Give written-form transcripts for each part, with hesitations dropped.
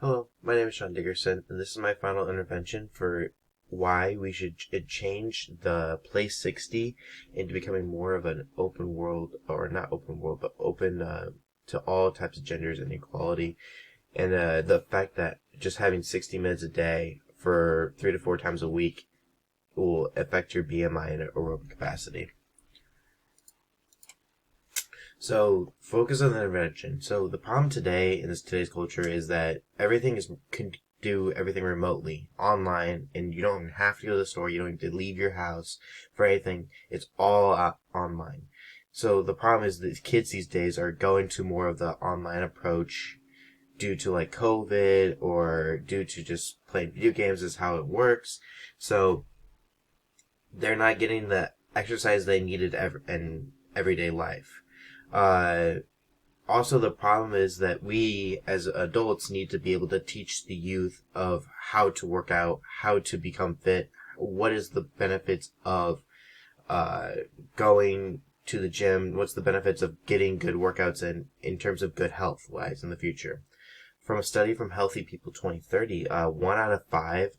Hello, my name is Dickerson, and this is my final intervention for why we should change the Place 60 into becoming more of an open world, or not open world, but open to all types of genders and equality, and the fact that just having 60 minutes a day for 3 to 4 times a week will affect your BMI and aerobic capacity. So focus on the intervention. So the problem today in today's culture is that everything can do everything remotely, online, and you don't have to go to the store. You don't need to leave your house for anything. It's all online. So the problem is that kids these days are going to more of the online approach due to like COVID or due to just playing video games is how it works. So they're not getting the exercise they needed in everyday life. Also, the problem is that we as adults need to be able to teach the youth of how to work out, how to become fit, what is the benefits of going to the gym, what's the benefits of getting good workouts in terms of good health wise in the future. From a study from Healthy People 2030, 1 out of 5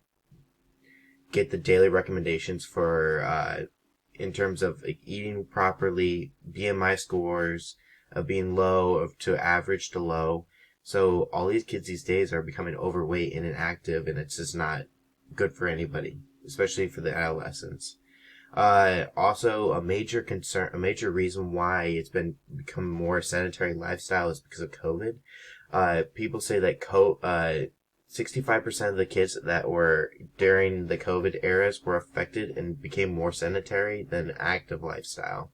get the daily recommendations for in terms of like, eating properly, BMI scores of being low to average to low. So all these kids these days are becoming overweight and inactive, and it's just not good for anybody, especially for the adolescents. Also, a major reason why it's become more sedentary lifestyle is because of COVID. People say that 65% of the kids that were during the COVID eras were affected and became more sedentary than active lifestyle.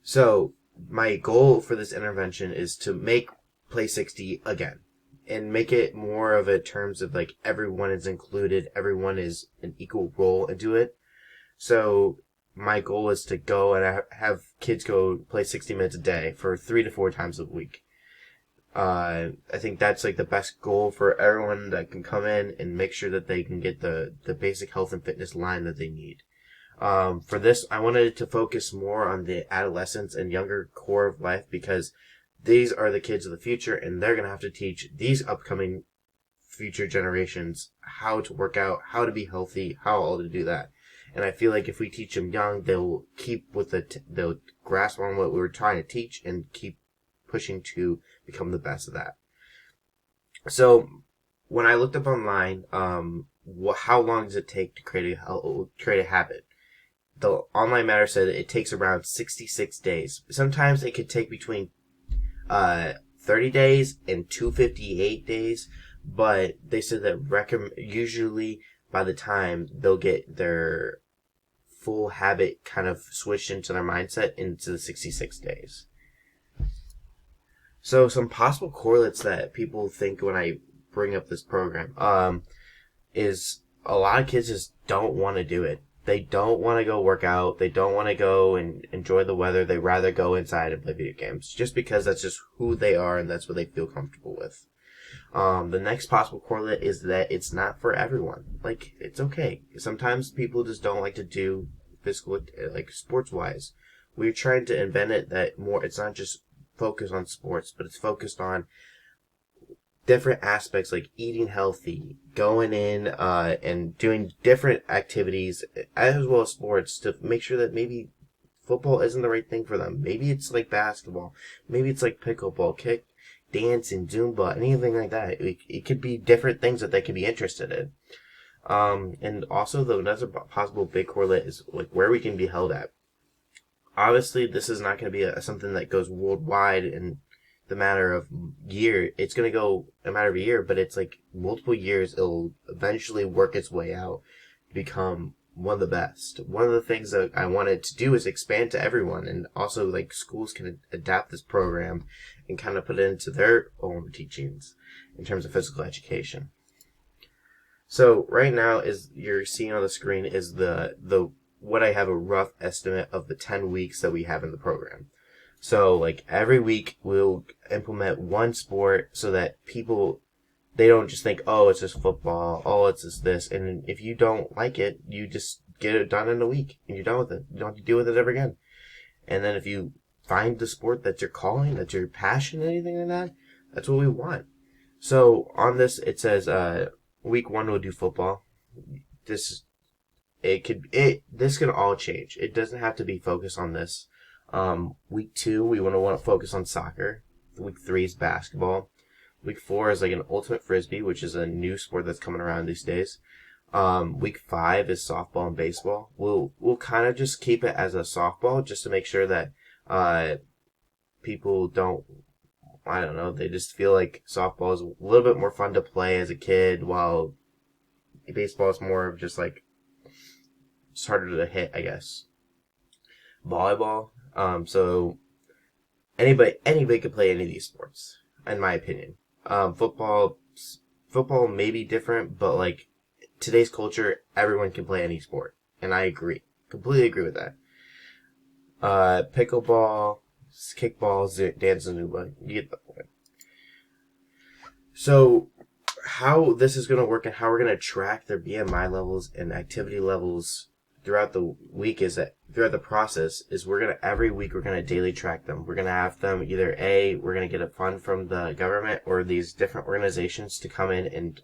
So, my goal for this intervention is to make Play 60 again. And make it more of a terms of like everyone is included, everyone is an equal role into it. So, my goal is to go and have kids go play 60 minutes a day for 3 to 4 times a week. I think that's like the best goal for everyone that can come in and make sure that they can get the basic health and fitness line that they need. For this, I wanted to focus more on the adolescents and younger core of life because these are the kids of the future and they're going to have to teach these upcoming future generations how to work out, how to be healthy, how all to do that. And I feel like if we teach them young, they'll keep with they'll grasp on what we were trying to teach and keep pushing to become the best of that. So when I looked up online, how long does it take to create a habit? The Online Matter said it takes around 66 days. Sometimes it could take between 30 days and 258 days, but they said that usually by the time they'll get their full habit kind of switched into their mindset into the 66 days. So some possible correlates that people think when I bring up this program is a lot of kids just don't want to do it. They don't want to go work out. They don't want to go and enjoy the weather. They rather go inside and play video games just because that's just who they are and that's what they feel comfortable with. The next possible correlate is that it's not for everyone. Like, it's okay. Sometimes people just don't like to do physical, like sports-wise. We're trying to invent it that more, it's not just focused on sports, but it's focused on different aspects like eating healthy, going in and doing different activities as well as sports to make sure that maybe football isn't the right thing for them. Maybe it's like basketball. Maybe it's like pickleball, kick, dancing, Zumba, anything like that. It could be different things that they could be interested in. And also, another possible big correlate is like where we can be held at. Obviously, this is not going to be something that goes worldwide in the matter of year. It's going to go a matter of a year, but it's like multiple years. It'll eventually work its way out to become one of the best. One of the things that I wanted to do is expand to everyone, and also like schools can adapt this program and kind of put it into their own teachings in terms of physical education. So right now, is you're seeing on the screen is the what I have a rough estimate of the 10 weeks that we have in the program. So like every week we'll implement one sport so that people, they don't just think, oh, it's just football, oh, it's just this. And if you don't like it, you just get it done in a week and you're done with it. You don't have to deal with it ever again. And then if you find the sport that you're calling, that you're passionate, anything like that, That's what we want. So on this, it says week 1 we'll do football. This this can all change. It doesn't have to be focused on this. Week 2 we want to focus on soccer. Week 3 is basketball. Week 4 is like an ultimate frisbee, which is a new sport that's coming around these days. Week 5 is softball and baseball. We'll kind of just keep it as a softball just to make sure that people don't, I don't know, they just feel like softball is a little bit more fun to play as a kid, while baseball is more of just like, it's harder to hit, I guess. Volleyball. So anybody can play any of these sports, in my opinion. Football may be different, but like today's culture, everyone can play any sport, and I agree, completely agree with that. Pickleball, kickball, dance, and Zumba. You get the point. So, how this is going to work and how we're going to track their BMI levels and activity levels throughout the week is that throughout the process is every week we're going to daily track them. We're going to have them we're going to get a fund from the government or these different organizations to come in and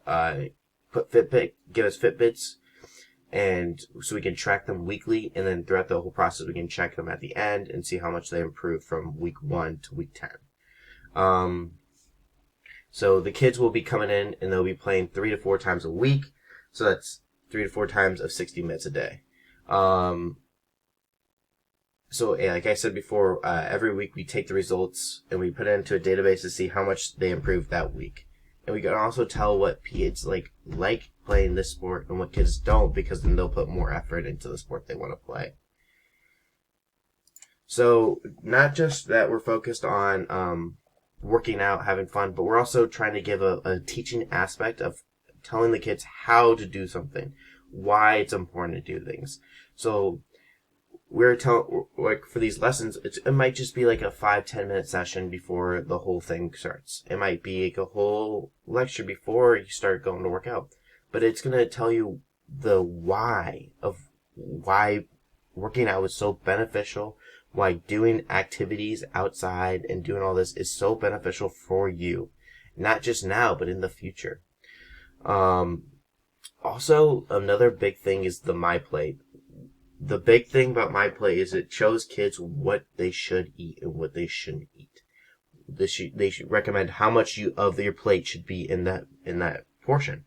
give us Fitbits, and so we can track them weekly, and then throughout the whole process we can check them at the end and see how much they improved from week 1 to week 10. So the kids will be coming in and they'll be playing 3 to 4 times a week, so that's 3 to 4 times of 60 minutes a day. So like I said before, every week we take the results and we put it into a database to see how much they improved that week. And we can also tell what kids like playing this sport and what kids don't, because then they'll put more effort into the sport they want to play. So not just that we're focused on working out, having fun, but we're also trying to give a teaching aspect of telling the kids how to do something, why it's important to do things. So we're telling, like, for these lessons, it might just be like a 5-10 minute session before the whole thing starts. It might be like a whole lecture before you start going to work out. But it's going to tell you the why of why working out is so beneficial, why doing activities outside and doing all this is so beneficial for you. Not just now, but in the future. Also, another big thing is the My Plate. The big thing about My Plate is it shows kids what they should eat and what they shouldn't eat. They should recommend how much of your plate should be in that portion.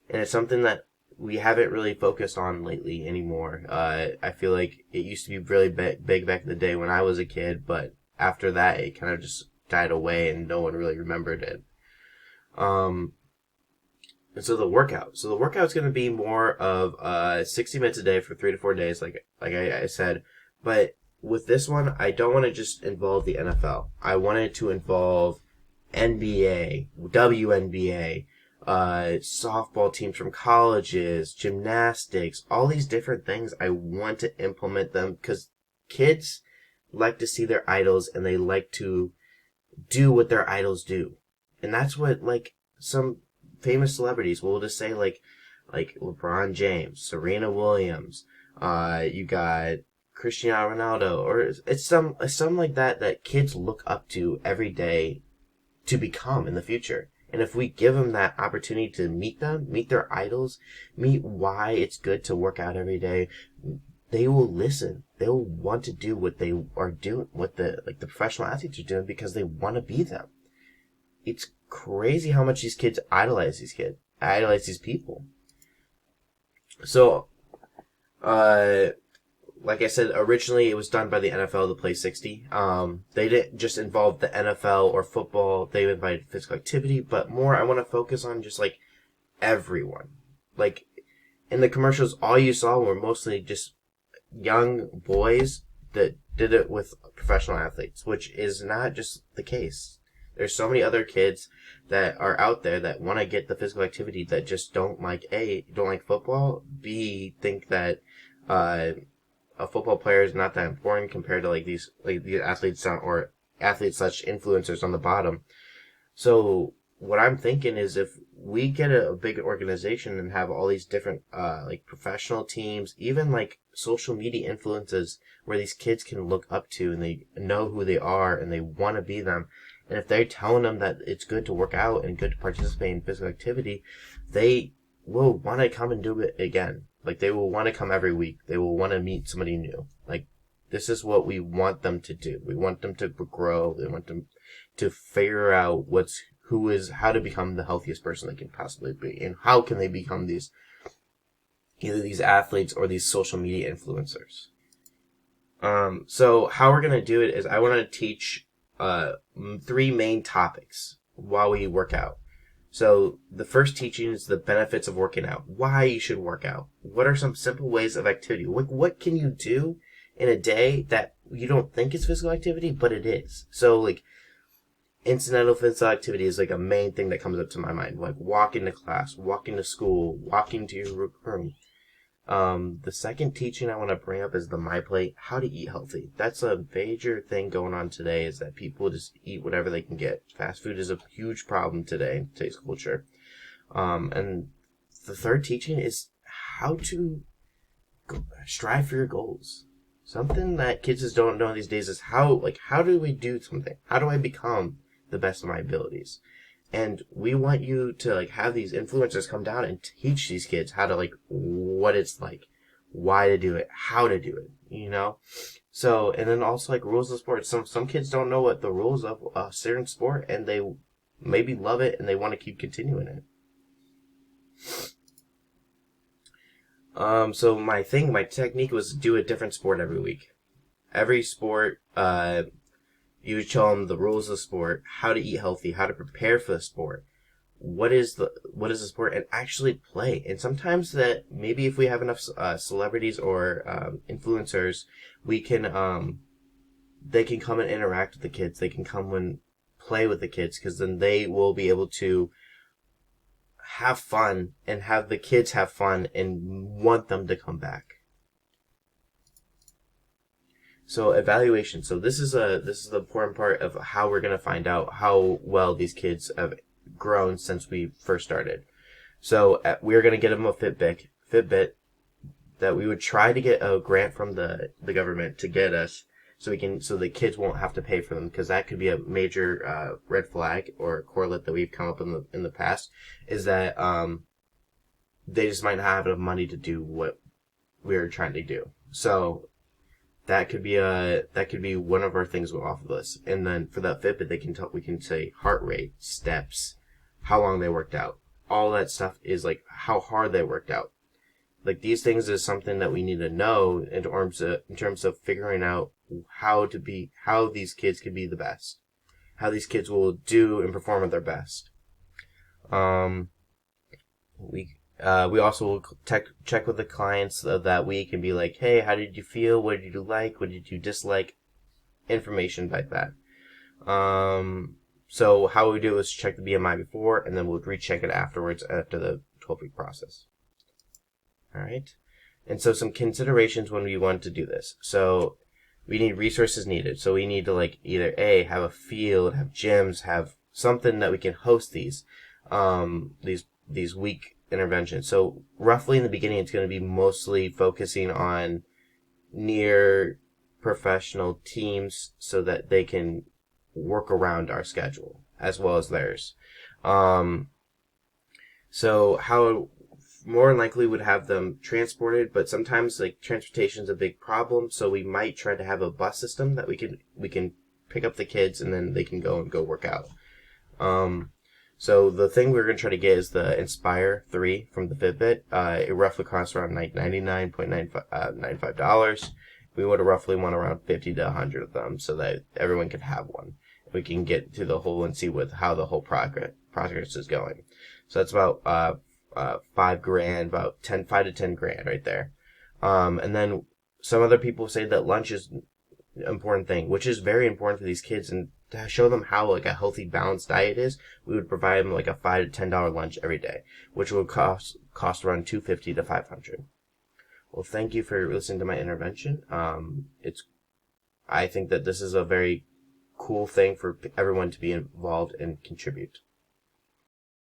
And it's something that we haven't really focused on lately anymore. I feel like it used to be really big back in the day when I was a kid, but after that it kind of just died away and no one really remembered it. And so the workout's going to be more of 60 minutes a day for 3 to 4 days, like I said. But with this one, I don't want to just involve the NFL. I wanted to involve NBA, WNBA, softball teams from colleges, gymnastics, all these different things. I want to implement them because kids like to see their idols and they like to do what their idols do. And that's what, like, some famous celebrities, we'll just say like LeBron James, Serena Williams, you got Cristiano Ronaldo, or it's some like that kids look up to every day to become in the future. And if we give them that opportunity to meet their idols, meet why it's good to work out every day, they will listen. They'll want to do what they are doing, what the professional athletes are doing, because they want to be them. It's crazy how much these kids idolize these people. So, like I said, originally it was done by the NFL to play 60. They didn't just involve the NFL or football. They invited physical activity, but more I want to focus on just like everyone. Like in the commercials, all you saw were mostly just young boys that did it with professional athletes, which is not just the case. There's so many other kids that are out there that want to get the physical activity that just don't like football, B, think that a football player is not that important compared to these athletes or athletes such influencers on the bottom. So what I'm thinking is if we get a big organization and have all these different professional teams, even like social media influencers where these kids can look up to and they know who they are and they want to be them. And if they're telling them that it's good to work out and good to participate in physical activity, they will want to come and do it again. Like, they will want to come every week. They will want to meet somebody new. Like, this is what we want them to do. We want them to grow. We want them to figure out how to become the healthiest person they can possibly be, and how can they become either these athletes or these social media influencers. So how we're gonna do it is I want to teach 3 main topics while we work out. So the first teaching is the benefits of working out. Why you should work out. What are some simple ways of activity? What can you do in a day that you don't think is physical activity, but it is? So, like, incidental physical activity is like a main thing that comes up to my mind. Like walking to class, walking to school, walking to your room. The second teaching I want to bring up is the My Plate, how to eat healthy. That's a major thing going on today, is that people just eat whatever they can get. Fast food is a huge problem today in today's culture. And the third teaching is how to strive for your goals. Something that kids just don't know these days is how do we do something? How do I become the best of my abilities? And we want you to have these influencers come down and teach these kids how to what it's like, why to do it, how to do it, So, and then also rules of sport. Some kids don't know what the rules of a certain sport, and they maybe love it and they want to keep continuing it. So my technique was to do a different sport every week. Every sport, you would show them the rules of the sport, how to eat healthy, how to prepare for the sport, what is the sport, and actually play. And sometimes that maybe if we have enough celebrities or influencers, we can they can come and interact with the kids. They can come and play with the kids, because then they will be able to have fun and have the kids have fun and want them to come back. So evaluation. So this is the important part of how we're going to find out how well these kids have grown since we first started. So we're going to get them a Fitbit that we would try to get a grant from the government to get us, so the kids won't have to pay for them, because that could be a major red flag or correlate that we've come up in the past, is that they just might not have enough money to do what we're trying to do. So that could be one of our things off of this. And then for that Fitbit, we can say heart rate, steps, how long they worked out. All that stuff is how hard they worked out. These things is something that we need to know in terms of figuring out how these kids can be the best, how these kids will do and perform at their best. We also will check with the clients of that week and be like, hey, how did you feel? What did you like? What did you dislike? Information like that. So how we do is check the BMI before, and then we'll recheck it afterwards after the 12-week process. All right. And so some considerations when we want to do this. So we need resources needed. So we need to either have a field, have gyms, have something that we can host these week interventions. So roughly in the beginning, it's going to be mostly focusing on near professional teams so that they can work around our schedule as well as theirs. So how more than likely would have them transported, but sometimes transportation is a big problem. So we might try to have a bus system that we can pick up the kids and then they can go work out. So the thing we're going to try to get is the Inspire 3 from the Fitbit. It roughly costs around $99.95. We would roughly want around 50 to 100 of them so that everyone can have one. We can get to the whole and see how the whole progress is going. So that's about $5,000, about $5 to $10,000 right there. And then some other people say that lunch is an important thing, which is very important for these kids, and to show them how a healthy, balanced diet is, we would provide them a $5 to $10 lunch every day, which would cost around $250 to $500. Well, thank you for listening to my intervention. I think that this is a very cool thing for everyone to be involved and contribute.